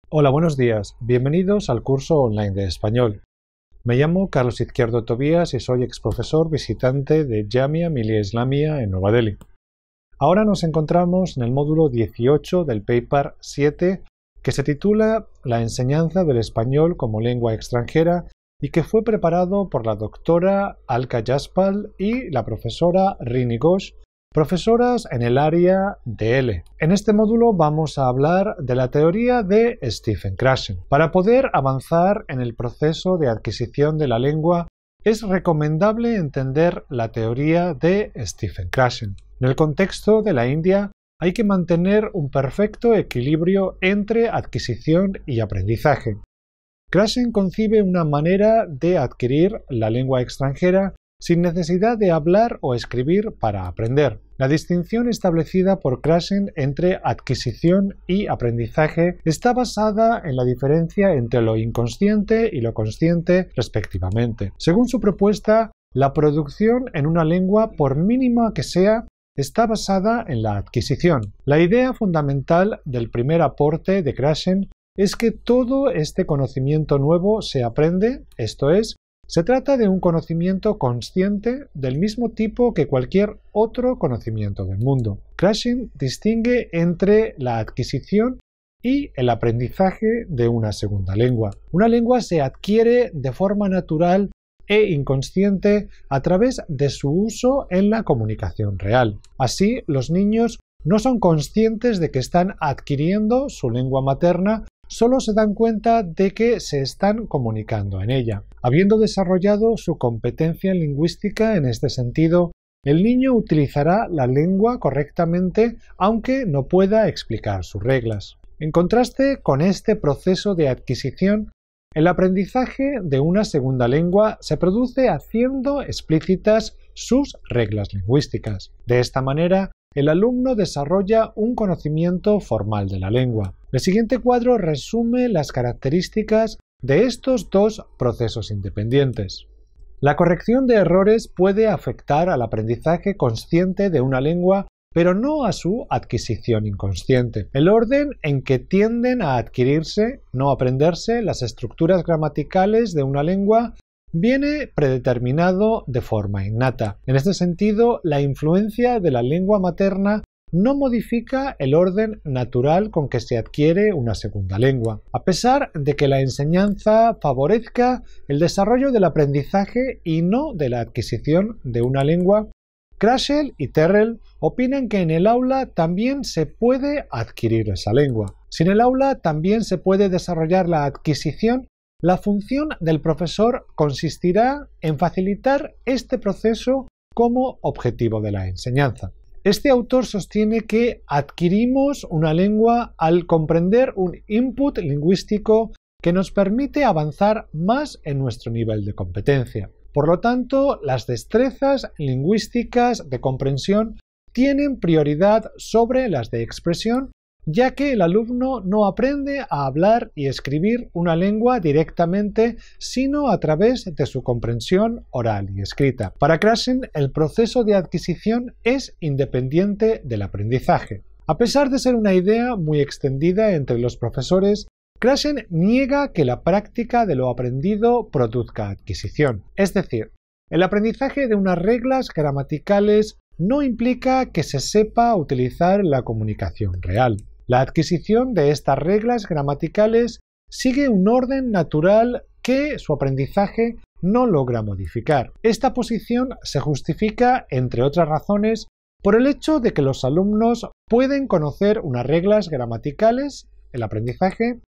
Hola, buenos días. Bienvenidos al curso online de español. Me llamo Carlos Izquierdo Tobías y soy exprofesor visitante de Jamia Millia Islamia en Nueva Delhi. Ahora nos encontramos en el módulo 18 del paper 7 que se titula La enseñanza del español como lengua extranjera y que fue preparado por la doctora Alka Jaspal y la profesora Rini Ghosh, profesoras en el área de L. En este módulo vamos a hablar de la teoría de Stephen Krashen. Para poder avanzar en el proceso de adquisición de la lengua, es recomendable entender la teoría de Stephen Krashen. En el contexto de la India, hay que mantener un perfecto equilibrio entre adquisición y aprendizaje. Krashen concibe una manera de adquirir la lengua extranjera sin necesidad de hablar o escribir para aprender. La distinción establecida por Krashen entre adquisición y aprendizaje está basada en la diferencia entre lo inconsciente y lo consciente, respectivamente. Según su propuesta, la producción en una lengua, por mínima que sea, está basada en la adquisición. La idea fundamental del primer aporte de Krashen es que todo este conocimiento nuevo se aprende, esto es, se trata de un conocimiento consciente del mismo tipo que cualquier otro conocimiento del mundo. Krashen distingue entre la adquisición y el aprendizaje de una segunda lengua. Una lengua se adquiere de forma natural e inconsciente a través de su uso en la comunicación real. Así, los niños no son conscientes de que están adquiriendo su lengua materna, solo se dan cuenta de que se están comunicando en ella. Habiendo desarrollado su competencia lingüística en este sentido, el niño utilizará la lengua correctamente aunque no pueda explicar sus reglas. En contraste con este proceso de adquisición, el aprendizaje de una segunda lengua se produce haciendo explícitas sus reglas lingüísticas. De esta manera, el alumno desarrolla un conocimiento formal de la lengua. El siguiente cuadro resume las características de estos dos procesos independientes. La corrección de errores puede afectar al aprendizaje consciente de una lengua, pero no a su adquisición inconsciente. El orden en que tienden a adquirirse, no aprenderse, las estructuras gramaticales de una lengua viene predeterminado de forma innata. En este sentido, la influencia de la lengua materna no modifica el orden natural con que se adquiere una segunda lengua. A pesar de que la enseñanza favorezca el desarrollo del aprendizaje y no de la adquisición de una lengua, Krashen y Terrell opinan que en el aula también se puede adquirir esa lengua. Si en el aula también se puede desarrollar la adquisición, la función del profesor consistirá en facilitar este proceso como objetivo de la enseñanza. Este autor sostiene que adquirimos una lengua al comprender un input lingüístico que nos permite avanzar más en nuestro nivel de competencia. Por lo tanto, las destrezas lingüísticas de comprensión tienen prioridad sobre las de expresión, ya que el alumno no aprende a hablar y escribir una lengua directamente, sino a través de su comprensión oral y escrita. Para Krashen, el proceso de adquisición es independiente del aprendizaje. A pesar de ser una idea muy extendida entre los profesores, Krashen niega que la práctica de lo aprendido produzca adquisición. Es decir, el aprendizaje de unas reglas gramaticales no implica que se sepa utilizar la comunicación real. La adquisición de estas reglas gramaticales sigue un orden natural que su aprendizaje no logra modificar. Esta posición se justifica, entre otras razones, por el hecho de que los alumnos pueden conocer unas reglas gramaticales, el aprendizaje,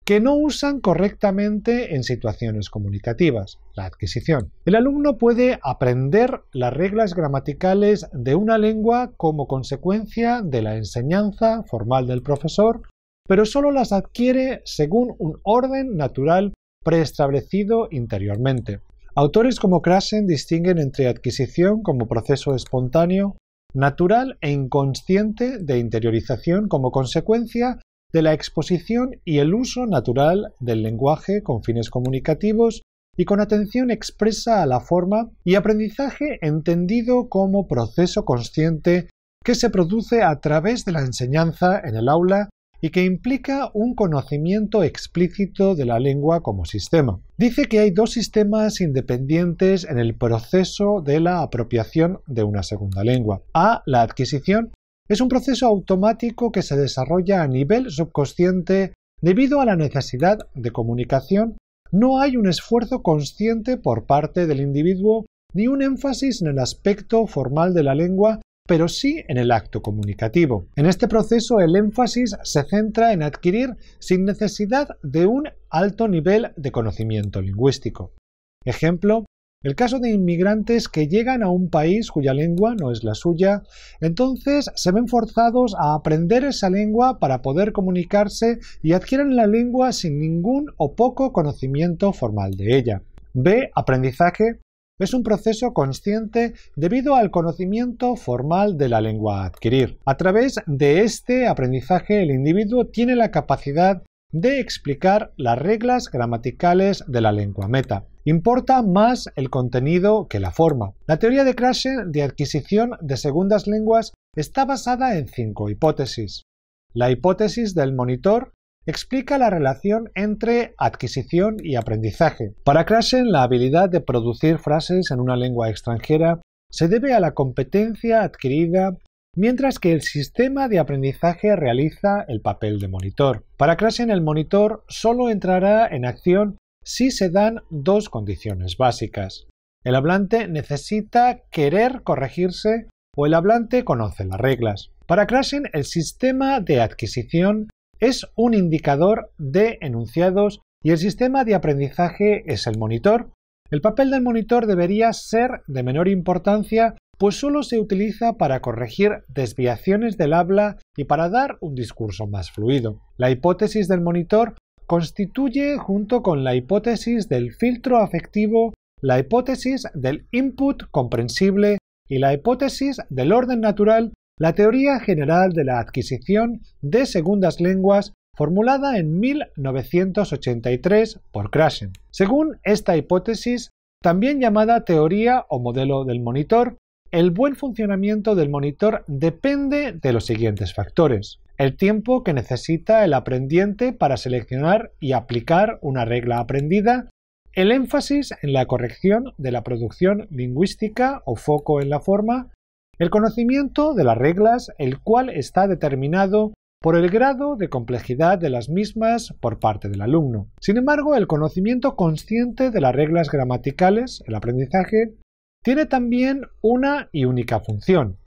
que no usan correctamente en situaciones comunicativas, la adquisición. El alumno puede aprender las reglas gramaticales de una lengua como consecuencia de la enseñanza formal del profesor, pero solo las adquiere según un orden natural preestablecido interiormente. Autores como Krashen distinguen entre adquisición como proceso espontáneo, natural e inconsciente de interiorización como consecuencia de la exposición y el uso natural del lenguaje con fines comunicativos y con atención expresa a la forma, y aprendizaje entendido como proceso consciente que se produce a través de la enseñanza en el aula y que implica un conocimiento explícito de la lengua como sistema. Dice que hay dos sistemas independientes en el proceso de la apropiación de una segunda lengua. A, la adquisición, es un proceso automático que se desarrolla a nivel subconsciente debido a la necesidad de comunicación. No hay un esfuerzo consciente por parte del individuo ni un énfasis en el aspecto formal de la lengua, pero sí en el acto comunicativo. En este proceso el énfasis se centra en adquirir sin necesidad de un alto nivel de conocimiento lingüístico. Ejemplo, el caso de inmigrantes que llegan a un país cuya lengua no es la suya, entonces se ven forzados a aprender esa lengua para poder comunicarse y adquieren la lengua sin ningún o poco conocimiento formal de ella. B. Aprendizaje. Es un proceso consciente debido al conocimiento formal de la lengua a adquirir. A través de este aprendizaje, el individuo tiene la capacidad de explicar las reglas gramaticales de la lengua meta. Importa más el contenido que la forma. La teoría de Krashen de adquisición de segundas lenguas está basada en 5 hipótesis. La hipótesis del monitor explica la relación entre adquisición y aprendizaje. Para Krashen, la habilidad de producir frases en una lengua extranjera se debe a la competencia adquirida, mientras que el sistema de aprendizaje realiza el papel de monitor. Para Krashen, el monitor solo entrará en acción si se dan dos condiciones básicas. El hablante necesita querer corregirse o el hablante conoce las reglas. Para Krashen, el sistema de adquisición es un indicador de enunciados y el sistema de aprendizaje es el monitor. El papel del monitor debería ser de menor importancia, pues solo se utiliza para corregir desviaciones del habla y para dar un discurso más fluido. La hipótesis del monitor constituye, junto con la hipótesis del filtro afectivo, la hipótesis del input comprensible y la hipótesis del orden natural, la teoría general de la adquisición de segundas lenguas formulada en 1983 por Krashen. Según esta hipótesis, también llamada teoría o modelo del monitor, el buen funcionamiento del monitor depende de los siguientes factores: el tiempo que necesita el aprendiente para seleccionar y aplicar una regla aprendida, el énfasis en la corrección de la producción lingüística o foco en la forma, el conocimiento de las reglas, el cual está determinado por el grado de complejidad de las mismas por parte del alumno. Sin embargo, el conocimiento consciente de las reglas gramaticales, el aprendizaje, tiene también una y única función: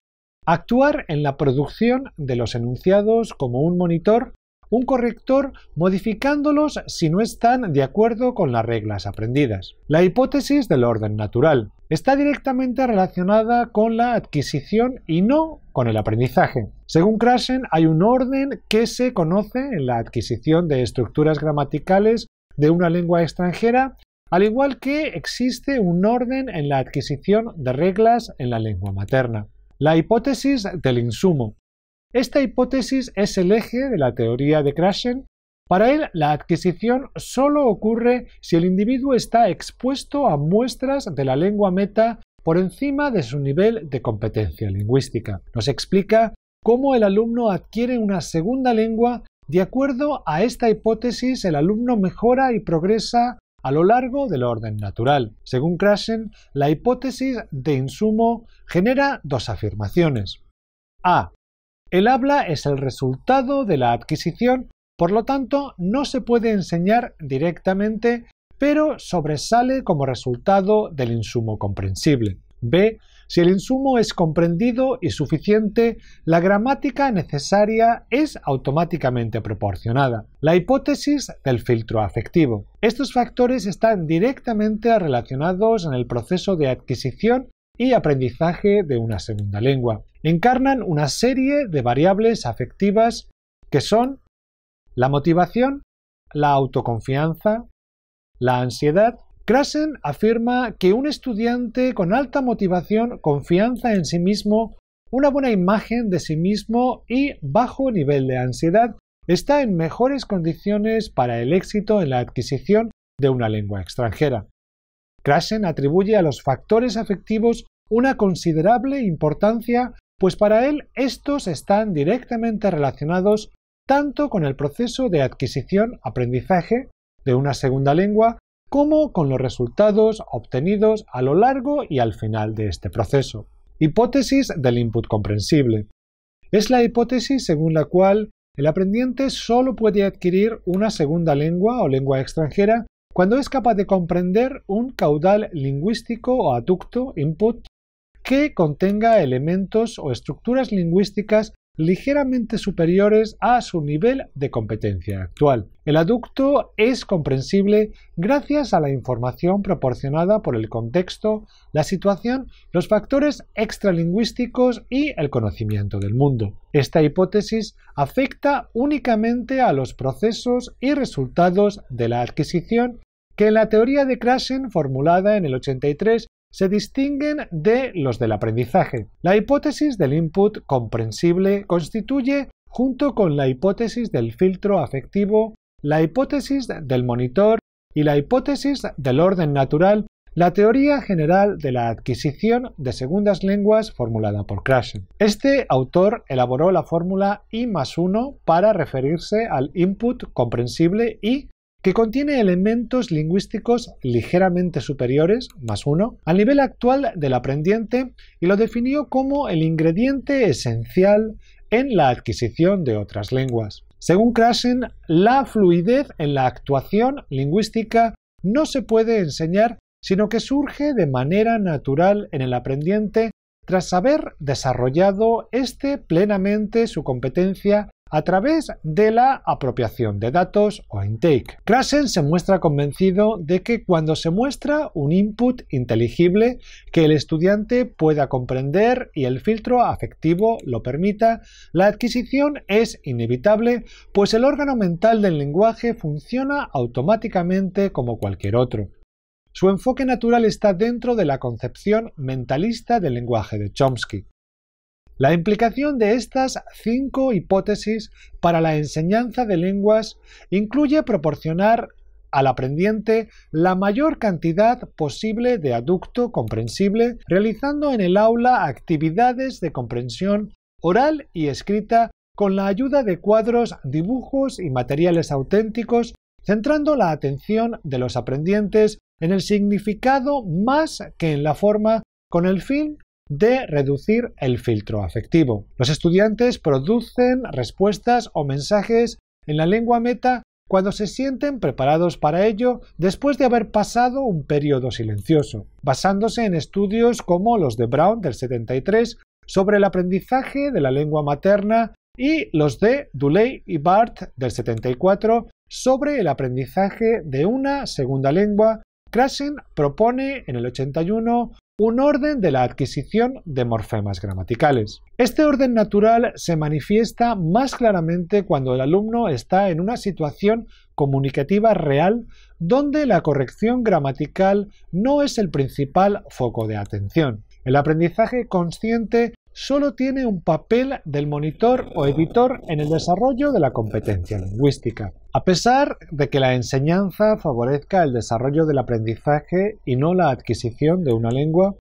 actuar en la producción de los enunciados como un monitor, un corrector, modificándolos si no están de acuerdo con las reglas aprendidas. La hipótesis del orden natural está directamente relacionada con la adquisición y no con el aprendizaje. Según Krashen, hay un orden que se conoce en la adquisición de estructuras gramaticales de una lengua extranjera, al igual que existe un orden en la adquisición de reglas en la lengua materna. La hipótesis del insumo. Esta hipótesis es el eje de la teoría de Krashen. Para él, la adquisición solo ocurre si el individuo está expuesto a muestras de la lengua meta por encima de su nivel de competencia lingüística. Nos explica cómo el alumno adquiere una segunda lengua. De acuerdo a esta hipótesis, el alumno mejora y progresa a lo largo del orden natural. Según Krashen, la hipótesis de insumo genera dos afirmaciones. A. El habla es el resultado de la adquisición, por lo tanto no se puede enseñar directamente, pero sobresale como resultado del insumo comprensible. B. Si el insumo es comprendido y suficiente, la gramática necesaria es automáticamente proporcionada. La hipótesis del filtro afectivo. Estos factores están directamente relacionados en el proceso de adquisición y aprendizaje de una segunda lengua. Encarnan una serie de variables afectivas que son la motivación, la autoconfianza, la ansiedad. Krashen afirma que un estudiante con alta motivación, confianza en sí mismo, una buena imagen de sí mismo y bajo nivel de ansiedad está en mejores condiciones para el éxito en la adquisición de una lengua extranjera. Krashen atribuye a los factores afectivos una considerable importancia, pues para él estos están directamente relacionados tanto con el proceso de adquisición-aprendizaje de una segunda lengua como con los resultados obtenidos a lo largo y al final de este proceso. Hipótesis del input comprensible. Es la hipótesis según la cual el aprendiente solo puede adquirir una segunda lengua o lengua extranjera cuando es capaz de comprender un caudal lingüístico o aducto input que contenga elementos o estructuras lingüísticas ligeramente superiores a su nivel de competencia actual. El aducto es comprensible gracias a la información proporcionada por el contexto, la situación, los factores extralingüísticos y el conocimiento del mundo. Esta hipótesis afecta únicamente a los procesos y resultados de la adquisición que en la teoría de Krashen formulada en el 83 se distinguen de los del aprendizaje. La hipótesis del input comprensible constituye, junto con la hipótesis del filtro afectivo, la hipótesis del monitor y la hipótesis del orden natural, la teoría general de la adquisición de segundas lenguas formulada por Krashen. Este autor elaboró la fórmula I+1 para referirse al input comprensible I, que contiene elementos lingüísticos ligeramente superiores, +1, al nivel actual del aprendiente y lo definió como el ingrediente esencial en la adquisición de otras lenguas. Según Krashen, la fluidez en la actuación lingüística no se puede enseñar, sino que surge de manera natural en el aprendiente tras haber desarrollado plenamente su competencia a través de la apropiación de datos o intake. Krashen se muestra convencido de que cuando se muestra un input inteligible que el estudiante pueda comprender y el filtro afectivo lo permita, la adquisición es inevitable, pues el órgano mental del lenguaje funciona automáticamente como cualquier otro. Su enfoque natural está dentro de la concepción mentalista del lenguaje de Chomsky. La implicación de estas 5 hipótesis para la enseñanza de lenguas incluye proporcionar al aprendiente la mayor cantidad posible de aducto comprensible, realizando en el aula actividades de comprensión oral y escrita con la ayuda de cuadros, dibujos y materiales auténticos, centrando la atención de los aprendientes en el significado más que en la forma, con el fin de reducir el filtro afectivo. Los estudiantes producen respuestas o mensajes en la lengua meta cuando se sienten preparados para ello después de haber pasado un periodo silencioso, basándose en estudios como los de Brown del 73 sobre el aprendizaje de la lengua materna y los de Dooley y Barth del 74 sobre el aprendizaje de una segunda lengua. Krashen propone en el 81 un orden de la adquisición de morfemas gramaticales. Este orden natural se manifiesta más claramente cuando el alumno está en una situación comunicativa real donde la corrección gramatical no es el principal foco de atención. El aprendizaje consciente solo tiene un papel del monitor o editor en el desarrollo de la competencia lingüística. A pesar de que la enseñanza favorezca el desarrollo del aprendizaje y no la adquisición de una lengua,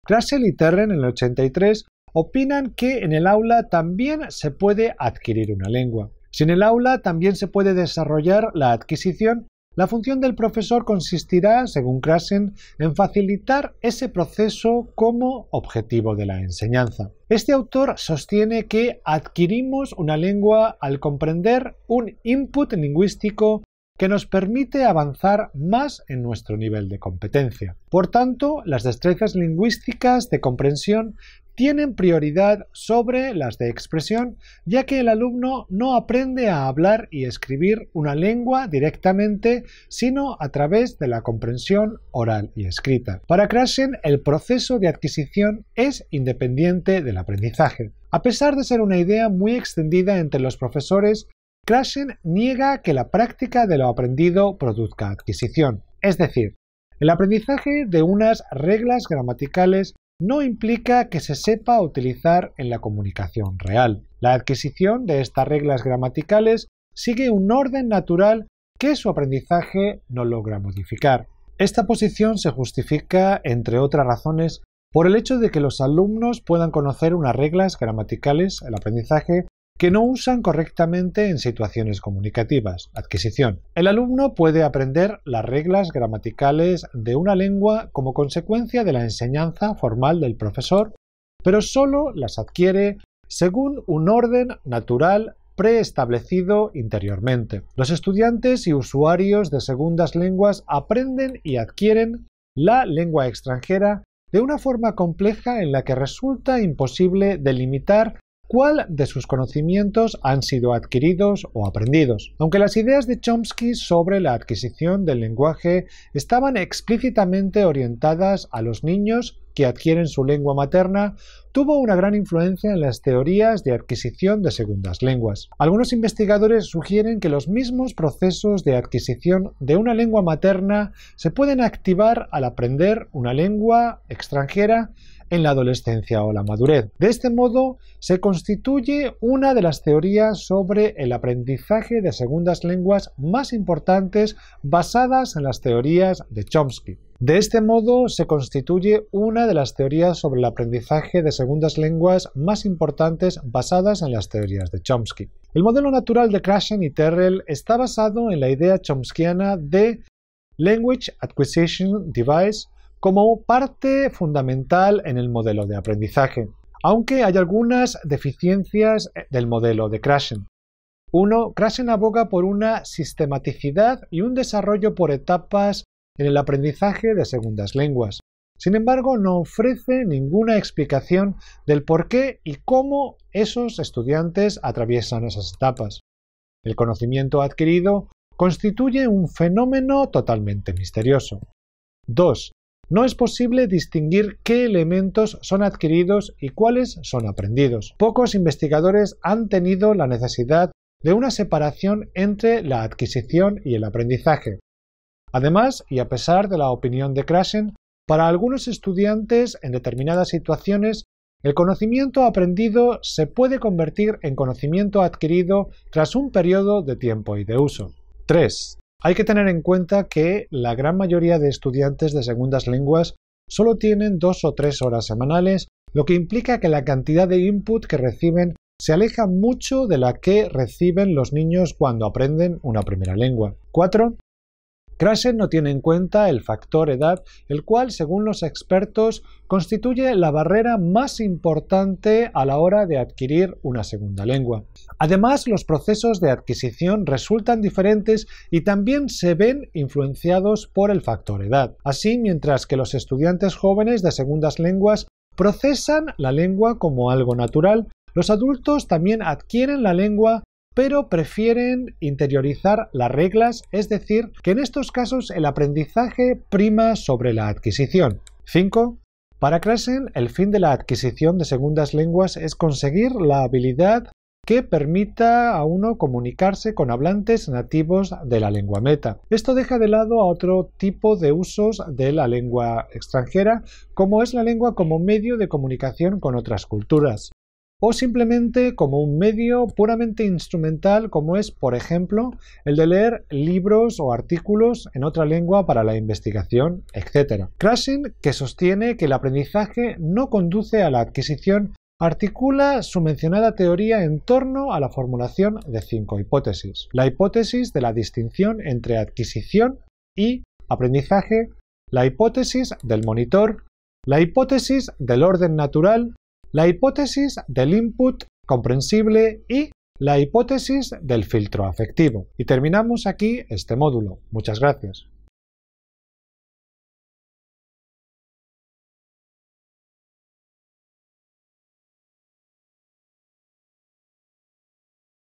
Krashen y Terren en el 83 opinan que en el aula también se puede adquirir una lengua. Si en el aula también se puede desarrollar la adquisición, la función del profesor consistirá, según Krashen, en facilitar ese proceso como objetivo de la enseñanza. Este autor sostiene que adquirimos una lengua al comprender un input lingüístico que nos permite avanzar más en nuestro nivel de competencia. Por tanto, las destrezas lingüísticas de comprensión tienen prioridad sobre las de expresión, ya que el alumno no aprende a hablar y escribir una lengua directamente, sino a través de la comprensión oral y escrita. Para Krashen, el proceso de adquisición es independiente del aprendizaje. A pesar de ser una idea muy extendida entre los profesores, Krashen niega que la práctica de lo aprendido produzca adquisición. Es decir, el aprendizaje de unas reglas gramaticales no implica que se sepa utilizar en la comunicación real. La adquisición de estas reglas gramaticales sigue un orden natural que su aprendizaje no logra modificar. Esta posición se justifica, entre otras razones, por el hecho de que los alumnos puedan conocer unas reglas gramaticales, el aprendizaje, que no usan correctamente en situaciones comunicativas. Adquisición. El alumno puede aprender las reglas gramaticales de una lengua como consecuencia de la enseñanza formal del profesor, pero solo las adquiere según un orden natural preestablecido interiormente. Los estudiantes y usuarios de segundas lenguas aprenden y adquieren la lengua extranjera de una forma compleja en la que resulta imposible delimitar cuál de sus conocimientos han sido adquiridos o aprendidos. Aunque las ideas de Chomsky sobre la adquisición del lenguaje estaban explícitamente orientadas a los niños que adquieren su lengua materna, tuvo una gran influencia en las teorías de adquisición de segundas lenguas. Algunos investigadores sugieren que los mismos procesos de adquisición de una lengua materna se pueden activar al aprender una lengua extranjera en la adolescencia o la madurez. De este modo, se constituye una de las teorías sobre el aprendizaje de segundas lenguas más importantes basadas en las teorías de Chomsky. De este modo, se constituye una de las teorías sobre el aprendizaje de segundas lenguas más importantes basadas en las teorías de Chomsky. El modelo natural de Krashen y Terrell está basado en la idea chomskiana de Language Acquisition Device como parte fundamental en el modelo de aprendizaje, aunque hay algunas deficiencias del modelo de Krashen. 1. Krashen aboga por una sistematicidad y un desarrollo por etapas en el aprendizaje de segundas lenguas. Sin embargo, no ofrece ninguna explicación del por qué y cómo esos estudiantes atraviesan esas etapas. El conocimiento adquirido constituye un fenómeno totalmente misterioso. 2. No es posible distinguir qué elementos son adquiridos y cuáles son aprendidos. Pocos investigadores han tenido la necesidad de una separación entre la adquisición y el aprendizaje. Además, y a pesar de la opinión de Krashen, para algunos estudiantes en determinadas situaciones, el conocimiento aprendido se puede convertir en conocimiento adquirido tras un periodo de tiempo y de uso. 3. Hay que tener en cuenta que la gran mayoría de estudiantes de segundas lenguas solo tienen 2 o 3 horas semanales, lo que implica que la cantidad de input que reciben se aleja mucho de la que reciben los niños cuando aprenden una primera lengua. 4. Krashen no tiene en cuenta el factor edad, el cual, según los expertos, constituye la barrera más importante a la hora de adquirir una segunda lengua. Además, los procesos de adquisición resultan diferentes y también se ven influenciados por el factor edad. Así, mientras que los estudiantes jóvenes de segundas lenguas procesan la lengua como algo natural, los adultos también adquieren la lengua pero prefieren interiorizar las reglas, es decir, que en estos casos el aprendizaje prima sobre la adquisición. 5. Para Krashen, el fin de la adquisición de segundas lenguas es conseguir la habilidad que permita a uno comunicarse con hablantes nativos de la lengua meta. Esto deja de lado a otro tipo de usos de la lengua extranjera, como es la lengua como medio de comunicación con otras culturas, o simplemente como un medio puramente instrumental como es, por ejemplo, el de leer libros o artículos en otra lengua para la investigación, etc. Krashen, que sostiene que el aprendizaje no conduce a la adquisición, articula su mencionada teoría en torno a la formulación de 5 hipótesis. La hipótesis de la distinción entre adquisición y aprendizaje, la hipótesis del monitor, la hipótesis del orden natural, la hipótesis del input comprensible y la hipótesis del filtro afectivo. Y terminamos aquí este módulo. Muchas gracias.